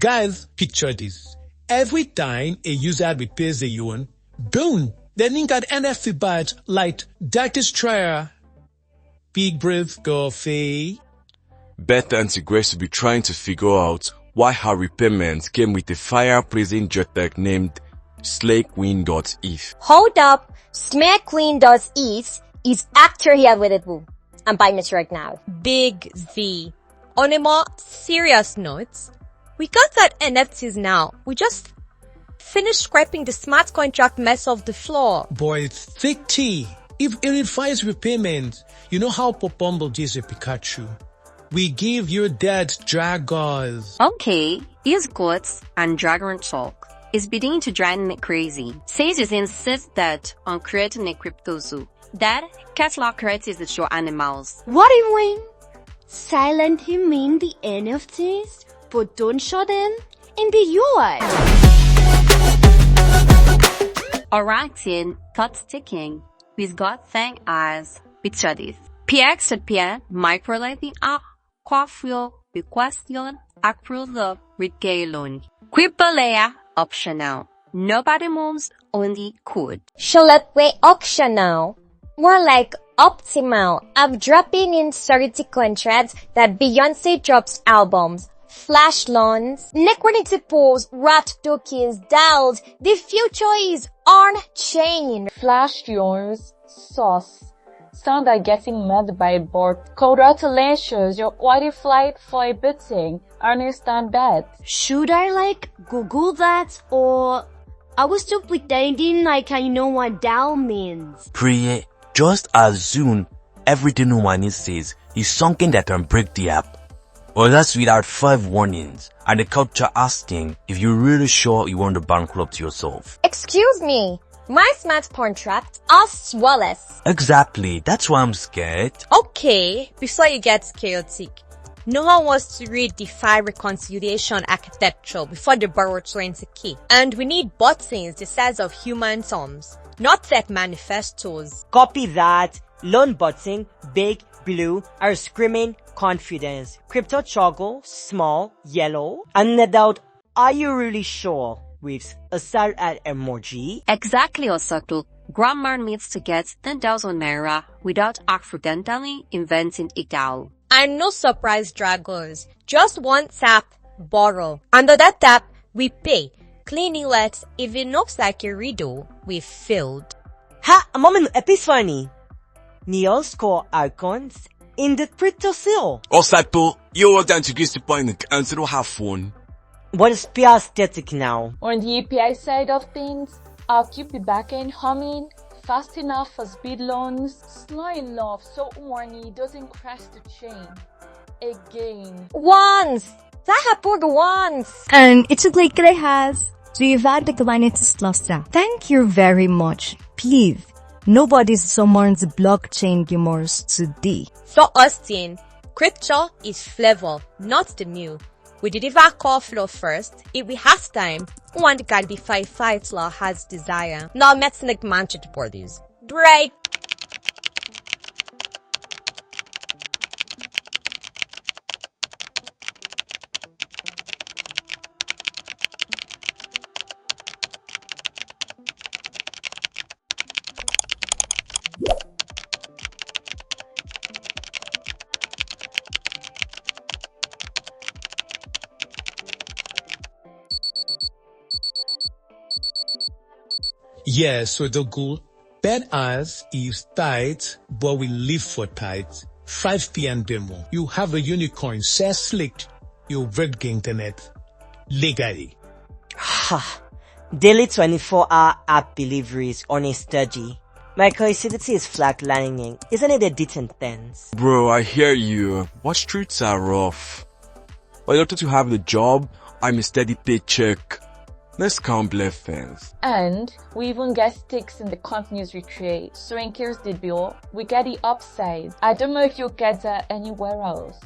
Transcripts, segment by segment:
Guys, picture this. Every time a user repairs a yuan, boom, they link an NFT badge like Dark Destroyer. Big brave girl Faye. Bet Auntie Grace will be trying to figure out why her repayment came with a fire-pleasing JPEG named SlakeQueen.eth. Hold up, SlakeQueen.eth is actually available. I'm buying it right now. Big Z. On a more serious note, we got that NFTs now. We just finished scraping the smart contract mess off the floor. Boy, it's thick tea. If it requires repayment, you know how Popombo is a Pikachu. We give your dad Dragons. Okay, his quotes and Dragon talk is beginning to drive me crazy. Says he insists that on creating a crypto zoo. That catalog creates the show animals. What do you mean? Silently mean the NFTs, but don't show them in the UI. Alright, thought taking. We've got thing as picture this. PX at PN microlating a quaffio question approval with gay loan. Crypto layer optional. Nobody moves, only code. Solape optional. More like optimal. I'm dropping in 30 contracts that Beyonce drops albums. Flash loans, liquidity pools, rat tokens, DAOs. The future is on-chain. Flash yours, sauce. Sound like getting mad by it, but congratulations, you're qualified for a bidding. Understand that? Should I Google that, or I was still pretending like I know what DAO means? Priye, just assume everything Umani says is something that can break the app. Or that's without 5 warnings and the culture asking if you're really sure you want to bankrupt yourself. Excuse me. My smart contract asks Wallace. Exactly. That's why I'm scared. Okay, before you get chaotic, no one wants to read DeFi reconciliation architecture before they borrow 20k. And we need buttons the size of human thumbs, not tech manifestos. Copy that. Loan button, big, blue, are screaming confidence. Crypto juggle, small, yellow, and no doubt, are you really sure? With a sad emoji. Exactly, Osako. Grandma needs to get 10,000 naira without accidentally inventing a DAO. And no surprise dragons. Just one tap, borrow. Under that tap, we pay. Cleaning lets, if it looks like a riddle, we failed. Ha! A moment epiphany. Neon score icons in the crypto seal. Osako, you're down to Grace to point the answer to have fun. What is PR static now? On the API side of things, I'll keep the backend humming, fast enough for speed loans, slow enough so money doesn't crash the chain. Again. Once! That happened once! And it's a click that has to evaluate the Kubernetes cluster. Thank you very much. Please, nobody summons blockchain gamers today. For Austin, crypto is flavor, not the meal. We deliver core flow first. If we have time, one guy be fight law has desire. Now let's make manchete bodies. Drake. Yeah, so the goal, bad ass is tight, but we live for tight. 5 p.m. demo. You have a unicorn, say slick, you read the internet. Legally. Ha. Daily 24-hour app deliveries on a study. My curiosity is flatlining. Isn't it a decent tense? Bro, I hear you. What streets are rough? But in order to have the job, I'm a steady paycheck. Let's count blessings. And we even get stakes in the companies we trade. So in case the bill, we get the upside. I don't know if you get that anywhere else.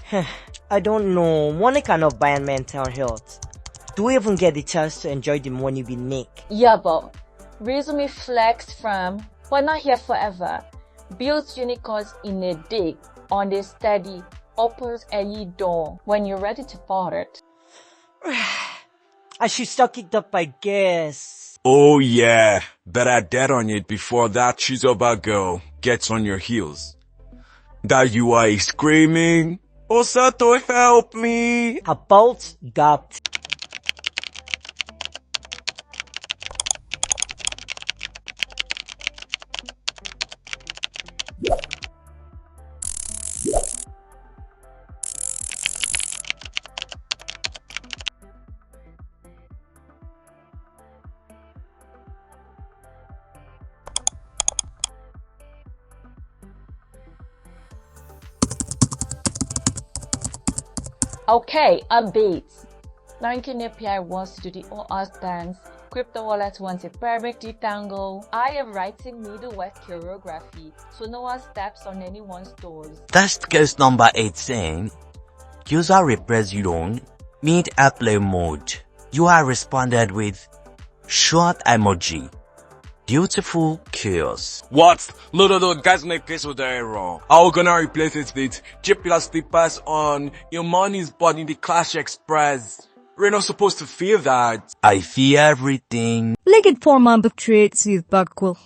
I don't know. Money cannot buy mental health. Do we even get the chance to enjoy the money we make? Yeah, but resume flex from, but not here forever. Builds unicorns in a day, on a steady, opens a door when you're ready to part it. I should suck it up, I guess. Oh yeah, better dead on it before that Chizoba girl gets on your heels. That UI is screaming, Osato, help me! About that. Okay, updates. Nankin API wants to do the OAuth dance. Crypto Wallet wants a perfect detangle. I am writing middleware choreography, so no one steps on anyone's toes. Test case number 18. User repress long mid airplane mode. UI responded with shrug-emoji. Beautiful chaos. What? No, guys, make case with the error. I'm gonna replace it with J+ slippers on your money's body in the Clash Express. We're not supposed to feel that. I feel everything. Legit form of traits with Bakul.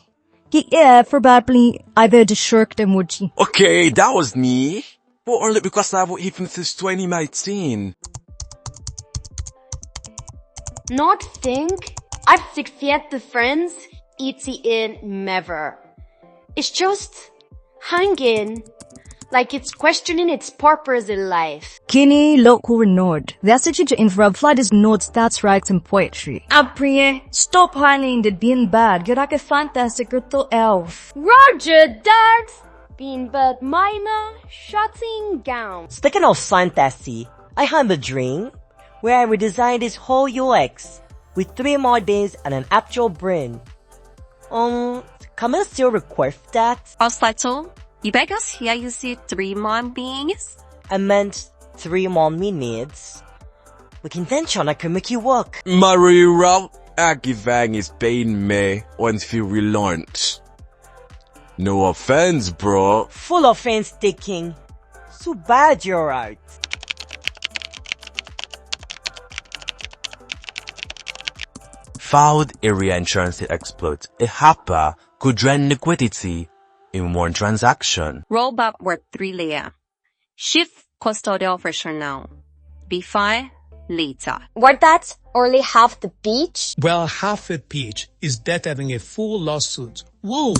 Yeah, probably either the shrug-emoji. Okay, that was me. But only because I haven't even since 2019. Not think I've succeeded the friends ETN never. It's just hanging like it's questioning its purpose in life. Kini local node. The SHG infra flood is nodes that's right in poetry. Aprie, stop hiding the being bad. You're like a fantastic little elf. Roger that! Beanbag minor shutting down. Speaking of fantasy, I have a dream where I redesigned this whole UX with 3 more days and an actual brain. Can I still request that? Osato, you beg us here you see 3 more beings? I meant 3 more minutes. With intention, I can make you work. Maria Agivang is paying me until we launch. No offense, bro. Full offense taking. So bad you're right. Found area insurance exploit. A hacker could drain liquidity in one transaction. Rollback were 3 layer. Shift custodial version now. B5 later. Were that only half the pitch? Well, half a pitch is better than a full lawsuit. Woo!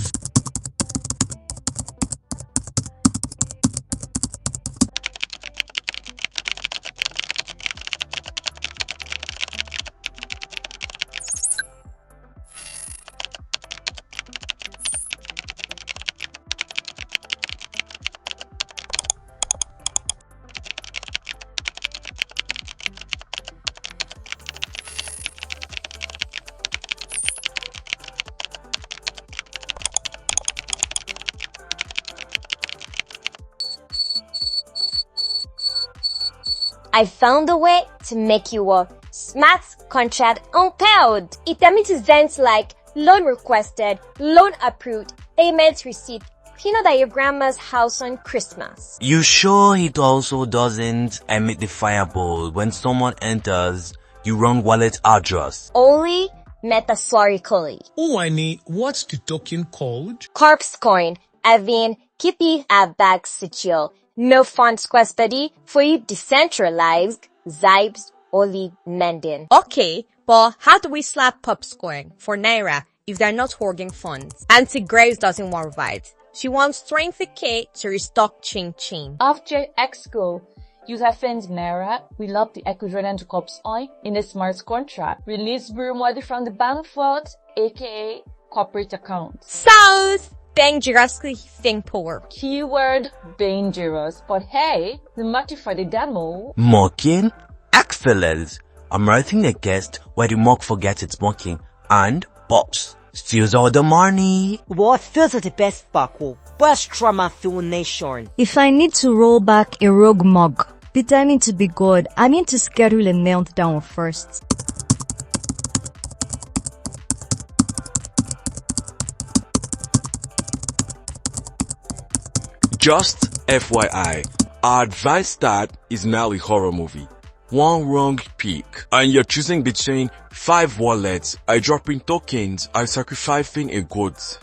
I found a way to make you a smart contract unpaid. It emits events like loan requested, loan approved, payment receipt, peanut at your grandma's house on Christmas. You sure it also doesn't emit the fireball when someone enters your wrong wallet address? Only metaphorically. Oh, I need, what's the token called? Corpse coin, having Kippy Abag Sichio. No funds quespedy for you decentralized, Zibes, only mending. Okay, but how do we slap Popscoin for Naira if they're not hoarding funds? Auntie Grace doesn't want to provide. She wants 20k to restock Chin Chin. After Exco, user fans Naira will up the equivalent to Corpse Oil in a smart contract. Release money from the bank vault, aka corporate account. Sounds dangerously poor. Keyword dangerous, but hey, the market for the demo. Mocking? Excellent. I'm writing a guest where the mock forgets it's mocking and boss steals all the money. What feels the best Baku? Best trauma fuel nation. If I need to roll back a rogue mug, pretending to be good, I need to schedule a meltdown first. Just FYI, our advanced start is now a horror movie. One wrong pick, and you're choosing between 5 wallets. I drop in tokens, I sacrificing a goat.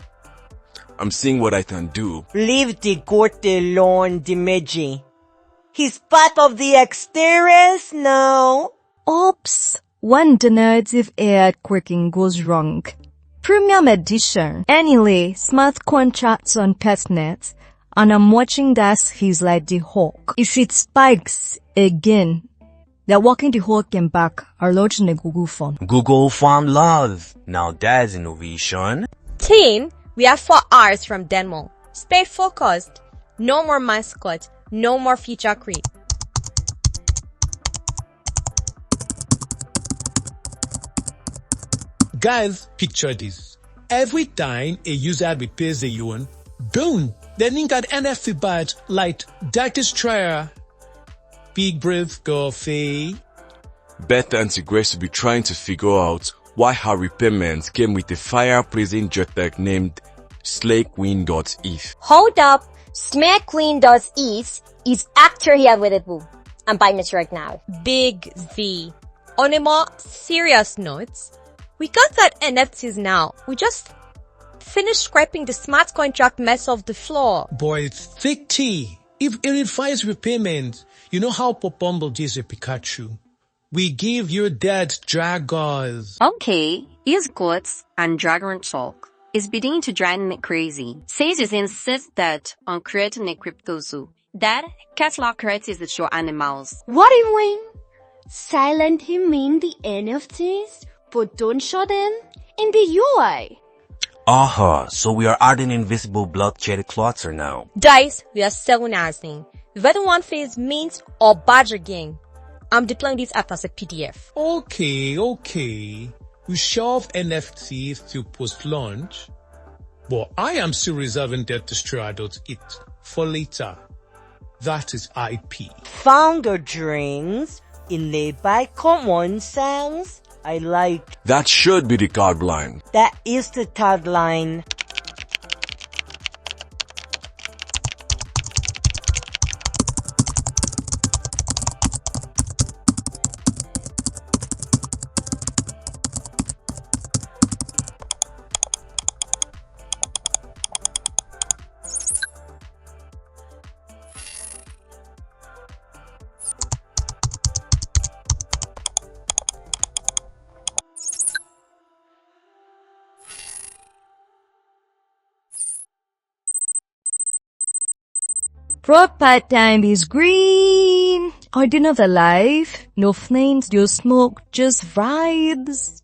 I'm seeing what I can do. Leave the goat alone, Dimeji. He's part of the experience now. Oops, one narrative ad quirking goes wrong. Premium edition. Anyway, smart contracts on Petnet, and I'm watching that he's like the hawk. If it spikes again, they're walking the hawk and back are launching a Google phone. Google Farm Love. Now that's innovation. Teen, we have 4 R's from Denmark. Stay focused. No more mascot. No more feature creep. Guys, picture this. Every time a user repairs a yuan, boom, they link an NFT badge like Darkest Trier, Big Brave Golfy. Bet Auntie Grace will be trying to figure out why her repayments came with a fire-pleasing JPEG named slakequeen.eth. Hold up. Smackqueen.eth is actually available. I'm buying it right now. Big Z. On a more serious note, we got that NFTs now. We just finished scraping the smart contract mess off the floor. Boy, it's thick tea. If it requires repayment, you know how Popumble is a Pikachu. We give your dad Jaggers. Okay, his goats and dragon talk is beginning to drive me crazy. Says he insists that on creating a crypto zoo. That catalog creates your animals. What do you mean? Silent him mean the NFTs, but don't show them in the UI. So we are adding invisible blockchain clutter now. Guys, we are selling asking. Whether one phase means or badger game. I'm deploying this app as a PDF. Okay. We shelve NFTs to post-launch, but I am still reserving Destroyer.it for later. That is IP. Founder dreams inlaid by common sense. I like. That should be the tagline. That is the tagline. Proper time is green. Are dinner alive? No flames, no smoke, just vibes.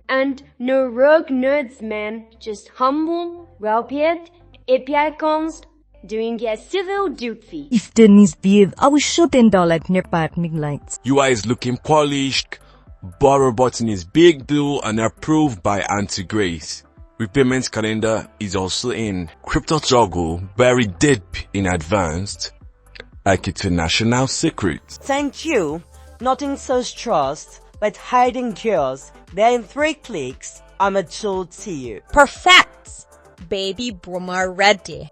And no rogue nerds, man. Just humble, well-paid, API cons, doing their civil duty. If Denise behave, I will shut them down like NEPA at midnight. UI is looking polished. Borrow button is big blue and approved by Auntie Grace. Repayment calendar is also in. Crypto juggle buried deep in advanced, like it's a national secret. Thank you. Nothing says trust, but hiding yours. They're in 3 clicks. I'm a tool to you. Perfect. Baby Broma ready.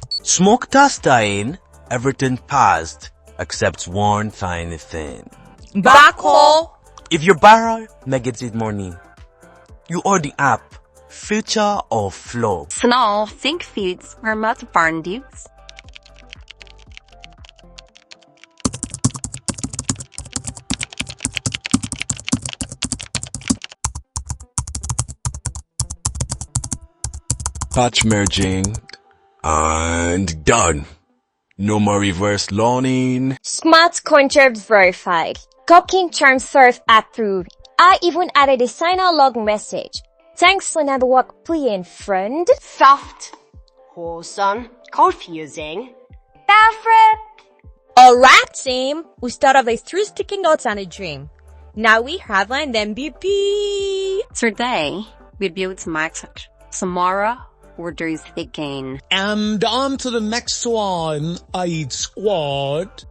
Smoke dust dying, everything passed, except one tiny thing. Backhaul. If you borrow negative money, you owe the app, future or flow. Snow, think feeds, or not barn dudes. Patch merging, and done. No more reverse loaning. Smart contract verified. Token transfer approved. I even added a sign-out log message. Thanks for another work, playing friend. Soft, wholesome, confusing, Alfred. Alright, team. We started with 3 sticky notes and a dream. Now we have an MVP. Today, we built market. Tomorrow, order is again. And on to the next one, E.O.D squad.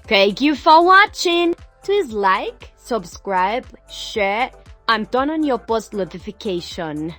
Thank you for watching. Please like, subscribe, share, and turn on your post notification.